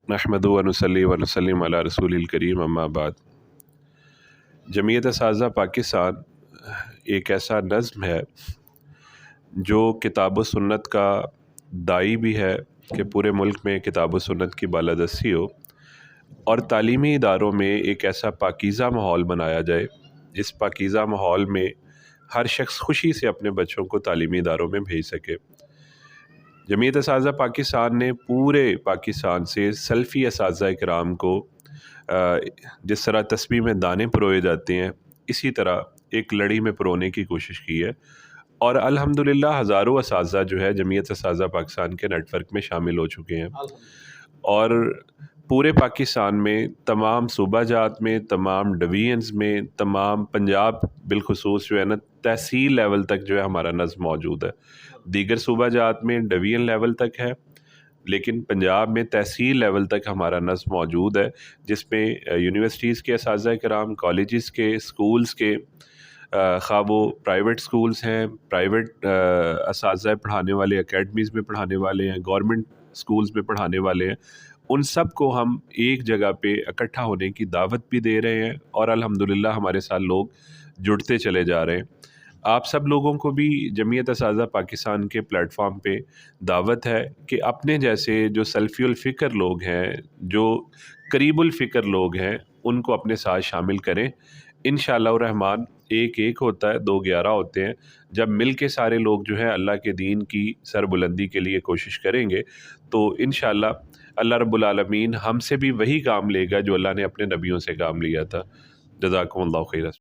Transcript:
नहमदु व नुसल्ली व नुसल्लिम अला रसूलिल करीम अम्मा बाद। जमीयत असातिज़ा पाकिस्तान एक ऐसा नज़्म है जो किताब व सुन्नत का दाई भी है कि पूरे मुल्क में किताब व सुन्नत की बालादस्ती हो और तालीमी इदारों में एक ऐसा पाकीज़ा माहौल बनाया जाए, इस पाकीज़ा माहौल में हर शख्स खुशी से अपने बच्चों को तालीमी इदारों में भेज सके। जमीयत असातिज़ा पाकिस्तान ने पूरे पाकिस्तान से सल्फ़ी असातिज़ा इकराम को जिस तरह तस्बीह में दाने परोए जाते हैं, इसी तरह एक लड़ी में परोने की कोशिश की है और अल्हम्दुलिल्लाह हज़ारों असातिज़ा जो है जमीयत असातिज़ा पाकिस्तान के नेटवर्क में शामिल हो चुके हैं और पूरे पाकिस्तान में तमाम सूबा जात में, तमाम डिवीज़न्स में, तमाम पंजाब बिलखुसूस जो है ना तहसील लेवल तक जो है हमारा नज़्म मौजूद है। दीगर सूबा जात में डिवीज़न लेवल तक है, लेकिन पंजाब में तहसील लेवल तक हमारा नज़्म मौजूद है, जिसमें यूनिवर्सिटीज़ के असातिज़ा किराम, कॉलेजेस के, स्कूल्स के, खा वो प्राइवेट स्कूल्स हैं, प्राइवेट असातिज़ा पढ़ाने वाले, अकेडमीज़ में पढ़ाने वाले हैं, गवर्नमेंट स्कूल्स में पढ़ाने वाले हैं, उन सब को हम एक जगह पे इकट्ठा होने की दावत भी दे रहे हैं और अल्हम्दुलिल्लाह हमारे साथ लोग जुड़ते चले जा रहे हैं। आप सब लोगों को भी जमीयत असातिज़ा पाकिस्तान के प्लेटफॉर्म पे दावत है कि अपने जैसे जो सल्फ़ीउल फ़िक्र लोग हैं, जो करीबुल फ़िक्र लोग हैं, उनको अपने साथ शामिल करें। इंशाअल्लाह रहमान एक एक होता है, दो 11 होते हैं। जब मिल के सारे लोग जो है अल्लाह के दीन की सरबुलंदी के लिए कोशिश करेंगे तो इंशाअल्लाह अल्लाह रब्बुल आलमीन हमसे भी वही काम लेगा जो अल्लाह ने अपने नबियों से काम लिया था। जज़ाकुमुल्लाहु खैरन।